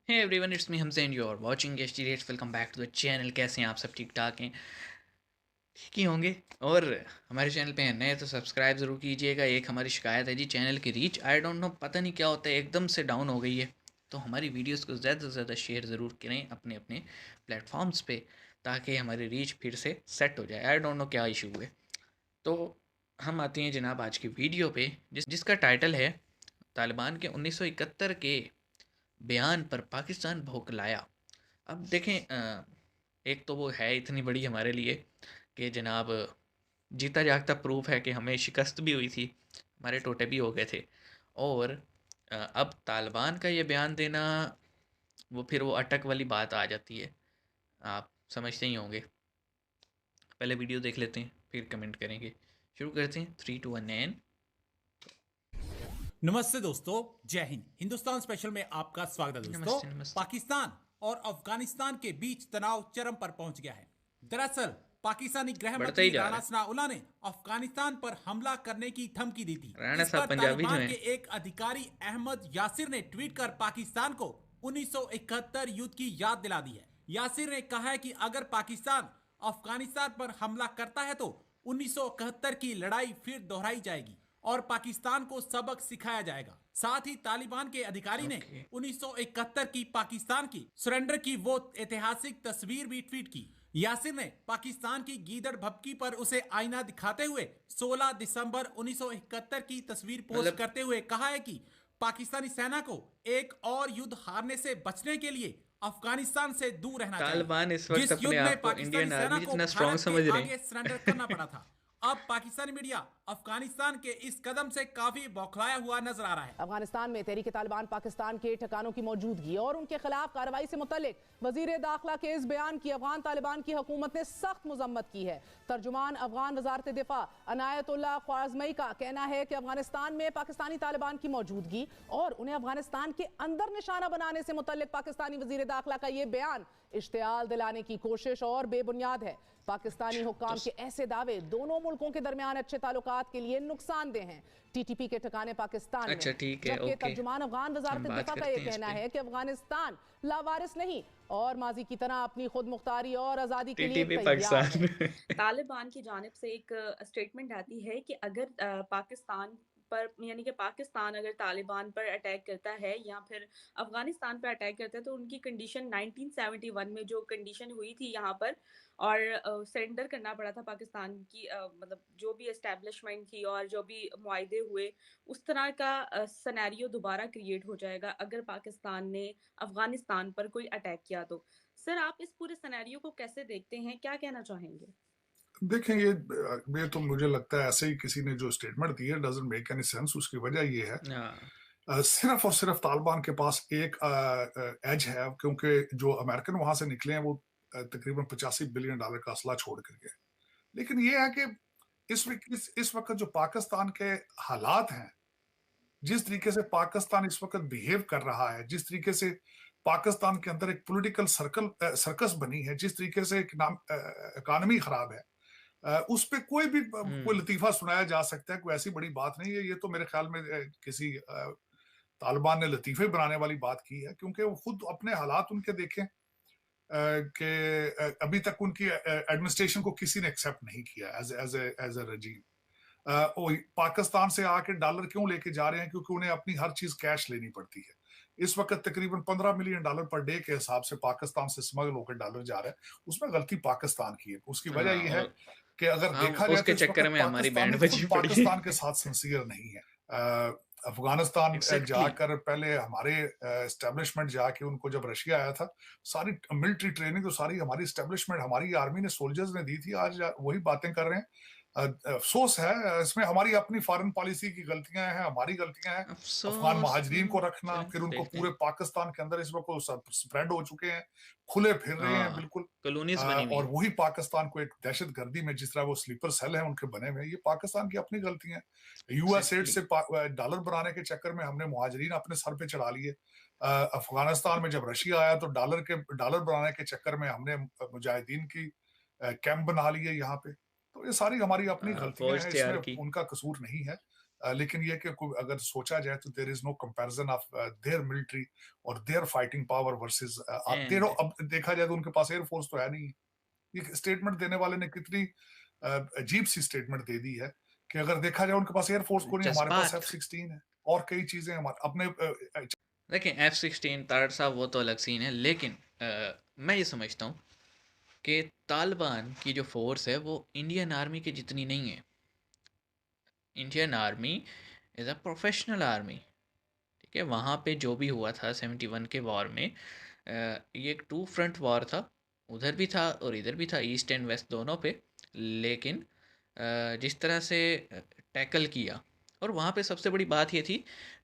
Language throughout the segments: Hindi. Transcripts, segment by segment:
Hey everyone, it's me Hamzain, you are watching HD rates. Welcome back to the channel. कैसे हैं आप सब? ठीक ठाक हैं? ठीक ही होंगे। और हमारे चैनल पे हैं नए तो सब्सक्राइब ज़रूर कीजिएगा। एक हमारी शिकायत है जी, चैनल की रीच आई डोंट नो, पता नहीं क्या होता है, एकदम से डाउन हो गई है। तो हमारी वीडियोस को ज़्यादा से ज़्यादा शेयर ज़रूर करें अपने अपने प्लेटफॉर्म्स पे, ताकि हमारी रीच फिर से सेट हो जाए। आई डोंट नो क्या इशू है। तो हम आते हैं जनाब आज की वीडियो पे, जिसका टाइटल है तालिबान के 1971 के बयान पर पाकिस्तान भौंकलाया। अब देखें, एक तो वो है इतनी बड़ी हमारे लिए कि जनाब जीता जागता प्रूफ है कि हमें शिकस्त भी हुई थी, हमारे टोटे भी हो गए थे। और अब तालिबान का ये बयान देना, वो फिर वो अटक वाली बात आ जाती है। आप समझते ही होंगे। पहले वीडियो देख लेते हैं, फिर कमेंट करेंगे। शुरू करते हैं, 3 2 1 नमस्ते दोस्तों, जय हिंद। हिंदुस्तान स्पेशल में आपका स्वागत है दोस्तों। नमस्ते नमस्ते। पाकिस्तान और अफगानिस्तान के बीच तनाव चरम पर पहुंच गया है। दरअसल पाकिस्तानी गृह बढ़ता ही मंत्री जा राणा रहा है। अफगानिस्तान ने अफगानिस्तान पर हमला करने की धमकी दी थी। राणा इस साहब पर पंजाबी जो तालिबान के हैं। एक अधिकारी अहमद यासिर ने ट्वीट कर पाकिस्तान को 1971 युद्ध की याद दिला दी है। यासिर ने कहा है कि अगर पाकिस्तान अफगानिस्तान पर हमला करता है तो 1971 की लड़ाई फिर दोहराई जाएगी और पाकिस्तान को सबक सिखाया जाएगा। साथ ही तालिबान के अधिकारी ने ओके। 1971 की पाकिस्तान की सरेंडर की वो ऐतिहासिक तस्वीर भी ट्वीट की। यासिर ने पाकिस्तान की गीदड़ भपकी पर उसे आईना दिखाते हुए 16 दिसंबर 1971 की तस्वीर पोस्ट मतलब करते हुए कहा है कि पाकिस्तानी सेना को एक और युद्ध हारने से बचने के लिए अफगानिस्तान से दूर रहना चाहिए, तालिबान इस वक्त जिस अपने युद्ध में आप को पाकिस्तानी इंडियन सेना आर्मी को जितना स्ट्रांग भारत के समझ रहे आगे हैं। सरेंडर करना पड़ा था। अब पाकिस्तानी मीडिया अफगानिस्तान के इस कदम से काफी बौखलाया हुआ नजर आ रहा है। अफगानिस्तान में तहरीक तालिबान पाकिस्तान के ठिकानों की मौजूदगी और उनके खिलाफ कार्रवाई से मुतल्लिक वजीर दाखिला के इस बयान की अफगान तालिबान की हुकूमत ने सख्त मजम्मत की है। तर्जुमान अफगान वजारत दिफा अनायतुल्लाह ख्वारज़मी का कहना है कि अफगानिस्तान में पाकिस्तानी तालिबान की मौजूदगी और उन्हें अफगानिस्तान के अंदर निशाना बनाने से मुतल्लिक पाकिस्तानी वजीर दाखिला का यह बयान इश्तियाल दिलाने की कोशिश और बेबुनियाद है। पाकिस्तानी तो हुक्काम के ऐसे दावे दोनों मुल्कों के दरमियान अच्छे ताल्लुकात के लिए नुकसानदेह हैं। टीटीपी के ठिकाने पाकिस्तान में अच्छा, हैं, ठीक है, जबकि ओके। तर्जुमान अफगान वजारत हम बात दिफा का करते यह हैं इस कहना पे। है कि अफगानिस्तान लावारिस नहीं और माजी की तरह अपनी खुद मुख्तारी और आज़ादी के लिए टीटीपी तैयार है। पाकिस्तान। तालिबान की जानिब से एक स्टेटमेंट आती है कि अगर पाकिस्तान पर यानी कि पाकिस्तान अगर तालिबान पर अटैक करता है या फिर अफ़गानिस्तान पर अटैक करता है तो उनकी कंडीशन 1971 में जो कंडीशन हुई थी यहाँ पर और सरेंडर करना पड़ा था पाकिस्तान की मतलब जो भी एस्टेब्लिशमेंट थी और जो भी मुआहदे हुए उस तरह का सिनेरियो दोबारा क्रिएट हो जाएगा अगर पाकिस्तान ने अफ़गानिस्तान पर कोई अटैक किया तो। सर, आप इस पूरे सिनेरियो को कैसे देखते हैं? क्या कहना चाहेंगे? देखें ये तो मुझे लगता है ऐसे ही किसी ने जो स्टेटमेंट दी है डजंट मेक एनी सेंस। उसकी वजह ये है हाँ। सिर्फ और सिर्फ तालिबान के पास एक एज है, क्योंकि जो अमेरिकन वहां से निकले हैं वो तकरीबन $85 बिलियन का असला छोड़ कर गए। लेकिन ये है कि इस वक्त जो पाकिस्तान के हालात हैं, जिस तरीके से पाकिस्तान इस वक्त बिहेव कर रहा है, जिस तरीके से पाकिस्तान के अंदर एक पॉलिटिकल सर्कस बनी है, जिस तरीके से इकानमी खराब है, उस पे कोई लतीफा सुनाया जा सकता है। कोई ऐसी बड़ी बात नहीं है। ये तो मेरे ख्याल में किसी तालिबान ने लतीफे बनाने वाली बात की है, क्योंकि वो खुद अपने हालात उनके देखें कि अभी तक उनकी एडमिनिस्ट्रेशन को किसी ने एक्सेप्ट नहीं किया एज ए रजीम। पाकिस्तान से आके डॉलर क्यों लेके जा रहे हैं? क्योंकि उन्हें अपनी हर चीज कैश लेनी पड़ती है। इस वक्त तकरीबन $15 मिलियन पर डे के हिसाब से पाकिस्तान से स्मगल होकर डॉलर जा रहा है। उसमें गलती पाकिस्तान की है। उसकी वजह हाँ, यह है और कि अगर हम देखा जाए तो उसके इस चक्कर वक्त में हमारी बैंड पाकिस्तानी खुद बजी पड़ी। पाकिस्तान के साथ सिंसियर नहीं है। अफगानिस्तान एग्जैक्टली। जाकर पहले हमारे एस्टेब्लिशमेंट जाके उनको जब रशिया आया था, सारी मिलिट्री ट्रेनिंग तो सारी हमारी एस्टेब्लिशमेंट, हमारी आर्मी ने, सोल्जर्स ने दी थी। आज वही बातें कर रहे हैं। अफसोस है, इसमें हमारी अपनी फॉरेन पॉलिसी की गलतियां हैं, हमारी गलतियां हैं। अफगान अफसोस। महाजरीन को रखना, चलें फिर उनको देखते पूरे हैं। पाकिस्तान के अंदर इस वक्त स्प्रेड हो चुके हैं, खुले फिर रहे हैं हाँ, बिल्कुल। कॉलोनीज बनी हुई और हैं। वही पाकिस्तान को एक दहशत गर्दी में, जिस तरह वो स्लीपर सेल है उनके बने हुए हैं, ये पाकिस्तान की अपनी गलतियां हैं। US add exactly. से डॉलर बनाने के चक्कर में हमने मुहाजिरीन अपने सर पे चढ़ा लिए। अफगानिस्तान में जब रशिया आया तो डॉलर बनाने के चक्कर में हमने मुजाहिदीन की कैंप बना लिए यहाँ पे। तो ये सारी हमारी अपनी गलतियां फौज हैं, तैयार इसमें की। उनका कसूर नहीं है। लेकिन ये कि अगर सोचा जाए तो there is no comparison of their military और their fighting power versus and अब देखा जाए तो उनके पास एयरफोर्स तो है नहीं। ये स्टेटमेंट देने वाले ने कितनी अजीब सी स्टेटमेंट दे दी है कि अगर देखा जाए उनके पास एयरफोर्स को नहीं, हमारे पास जज्बात। F-16 है और कई चीजें हमारे अपने देखें F-16 तारड़ साहब वो तो अलग सीन है, लेकिन मैं ये समझता हूँ कि तालिबान की जो फोर्स है वो इंडियन आर्मी की जितनी नहीं है। Indian army is a professional army. ठीक है, वहाँ पे जो भी हुआ था 71 के वॉर में, ये एक टू फ्रंट वॉर था, उधर भी था और इधर भी था, ईस्ट एंड वेस्ट दोनों पे। लेकिन जिस तरह से टैकल किया, और वहाँ पे सबसे बड़ी बात ये थी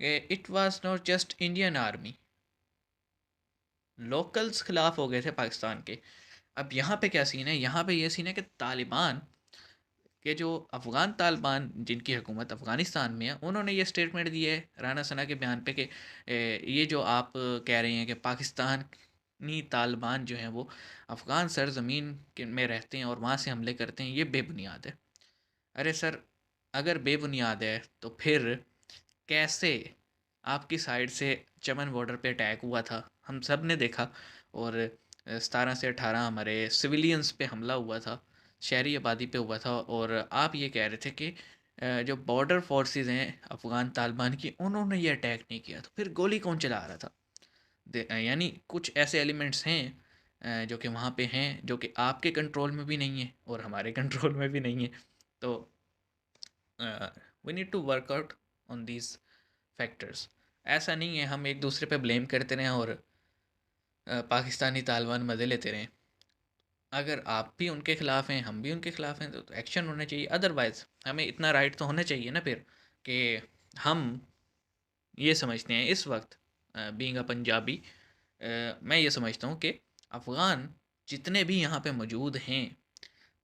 कि it was not just Indian army, locals खिलाफ हो गए थे पाकिस्तान के। अब यहाँ पे क्या सीन है, यहाँ पे ये सीन है कि तालिबान के जो अफ़गान तालिबान जिनकी हुकूमत अफ़गानिस्तान में है, उन्होंने ये स्टेटमेंट दी है राना सना के बयान पे कि ये जो आप कह रहे हैं कि पाकिस्तानी तालिबान जो हैं वो अफ़गान सरज़मीन में रहते हैं और वहाँ से हमले करते हैं, ये बेबुनियाद है। अरे सर, अगर बेबुनियाद है तो फिर कैसे आपकी साइड से चमन बॉर्डर पे अटैक हुआ था, हम सब ने देखा। और 17 से 18 हमारे सिविलियंस पे हमला हुआ था, शहरी आबादी पे हुआ था, और आप ये कह रहे थे कि जो बॉर्डर फोर्सेस हैं अफ़गान तालिबान की, उन्होंने ये अटैक नहीं किया, तो फिर गोली कौन चला रहा था? यानी कुछ ऐसे एलिमेंट्स हैं जो कि वहाँ पे हैं, जो कि आपके कंट्रोल में भी नहीं है और हमारे कंट्रोल में भी नहीं है। तो we need to work out on these factors. ऐसा नहीं है हम एक दूसरे पे ब्लेम करते रहें और पाकिस्तानी तालिबान मज़े लेते रहें। अगर आप भी उनके ख़िलाफ़ हैं, हम भी उनके ख़िलाफ़ हैं, तो एक्शन होना चाहिए। अदरवाइज़ हमें इतना राइट तो होना चाहिए ना फिर, कि हम ये समझते हैं इस वक्त, बीइंग अ पंजाबी, मैं ये समझता हूँ कि अफ़गान जितने भी यहाँ पे मौजूद हैं,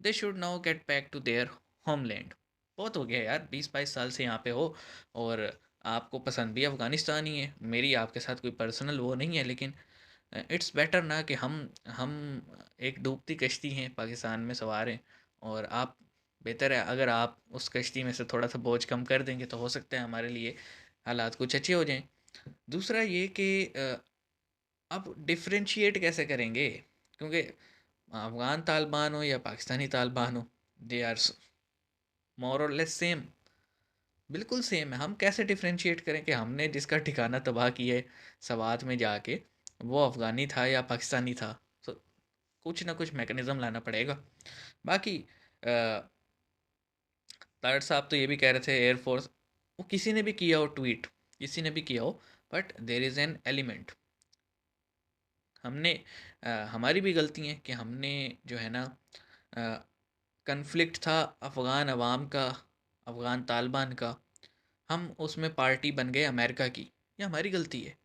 they should now get back to their homeland. बहुत हो गया यार, 20-22 साल से यहाँ पे हो, और आपको पसंद भी अफ़गानिस्तान ही है। मेरी आपके साथ कोई पर्सनल वो नहीं है, लेकिन इट्स बेटर ना कि हम एक डूबती कश्ती हैं, पाकिस्तान में सवार हैं, और आप, बेहतर है अगर आप उस कश्ती में से थोड़ा सा बोझ कम कर देंगे तो हो सकता है हमारे लिए हालात कुछ अच्छे हो जाएं। दूसरा ये कि अब डिफरेंशिएट कैसे करेंगे, क्योंकि अफ़गान तालिबान हो या पाकिस्तानी तालिबान हो, दे आर मोर और लेस सेम, बिल्कुल सेम है। हम कैसे डिफरेंशिएट करें कि हमने जिसका ठिकाना तबाह किया है सवात में जाके, वो अफ़गानी था या पाकिस्तानी था? तो कुछ ना कुछ मैकेनिज़्म लाना पड़ेगा। बाकी तारड़ साहब तो ये भी कह रहे थे एयरफोर्स, वो किसी ने भी किया हो ट्वीट, किसी ने भी किया हो, but there is an element. हमने हमारी भी गलती है कि हमने जो है ना, कन्फ्लिक्ट था अफ़गान अवाम का, अफ़गान तालिबान का, हम उसमें पार्टी बन गए अमेरिका की। ये हमारी गलती है।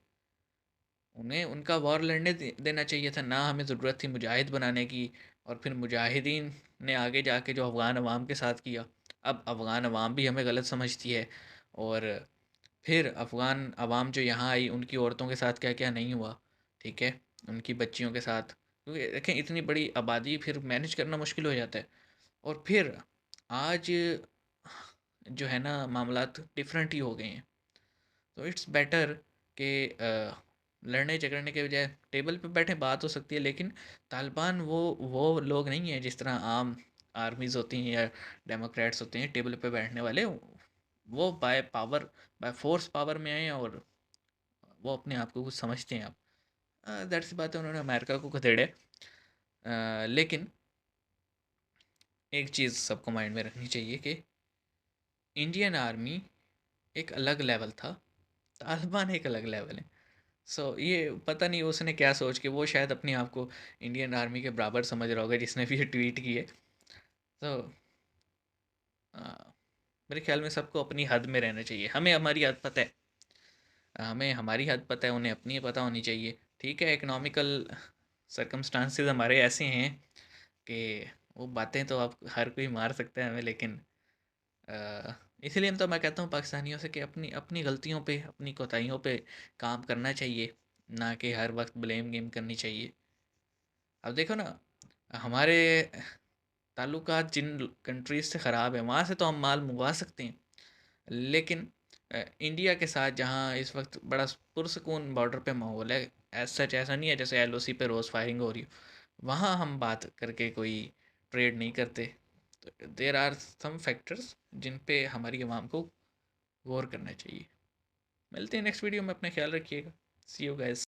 उन्हें उनका वॉर लड़ने देना चाहिए था ना, हमें ज़रूरत थी मुजाहिद बनाने की, और फिर मुजाहिदीन ने आगे जाके जो अफ़गान अवाम के साथ किया। अब अफ़गान अवाम भी हमें गलत समझती है, और फिर अफ़गान अवाम जो यहाँ आई उनकी औरतों के साथ क्या क्या नहीं हुआ, ठीक है, उनकी बच्चियों के साथ, क्योंकि देखें इतनी बड़ी आबादी फिर मैनेज करना मुश्किल हो जाता है। और फिर आज जो है ना, मामलात डिफरेंट ही हो गए हैं। तो इट्स बेटर कि लड़ने झगड़ने के बजाय टेबल पे बैठे बात हो सकती है, लेकिन तालिबान वो लोग नहीं है जिस तरह आम आर्मीज़ होती हैं या डेमोक्रेट्स होते हैं टेबल पे बैठने वाले। वो by power, by force power में आए हैं, और वो अपने आप को कुछ समझते हैं। आप दैट सी बात है, उन्होंने अमेरिका को खदेड़े। लेकिन एक चीज़ सबको माइंड में रखनी चाहिए कि इंडियन आर्मी एक अलग लेवल था, तालिबान एक अलग लेवल है। सो ये पता नहीं उसने क्या सोच के, वो शायद अपने आप को इंडियन आर्मी के बराबर समझ रहा होगा जिसने भी ये ट्वीट किए। तो मेरे ख्याल में सबको अपनी हद में रहना चाहिए। हमें हमारी हद पता है, हमें हमारी हद पता है, उन्हें अपनी पता होनी चाहिए। ठीक है, इकोनॉमिकल सर्कमस्टांसेस हमारे ऐसे हैं कि वो बातें तो आप हर कोई मार सकता है हमें, लेकिन इसीलिए तो मैं कहता हूँ पाकिस्तानियों से कि अपनी अपनी गलतियों पे, अपनी कोताहियों पे काम करना चाहिए, ना कि हर वक्त ब्लेम गेम करनी चाहिए। अब देखो ना, हमारे ताल्लुकात जिन कंट्रीज़ से ख़राब है, वहाँ से तो हम माल मंगवा सकते हैं, लेकिन इंडिया के साथ जहाँ इस वक्त बड़ा पुरसकून बॉर्डर पे माहौल है, एज सच ऐसा नहीं है जैसे एलओसी पे रोज़ फायरिंग हो रही हो, वहाँ हम बात करके कोई ट्रेड नहीं करते। तो देर आर सम फैक्टर्स जिन पे हमारी आवाम को गौर करना चाहिए। मिलते हैं नेक्स्ट वीडियो में, अपना ख्याल रखिएगा। सी यू गाइस।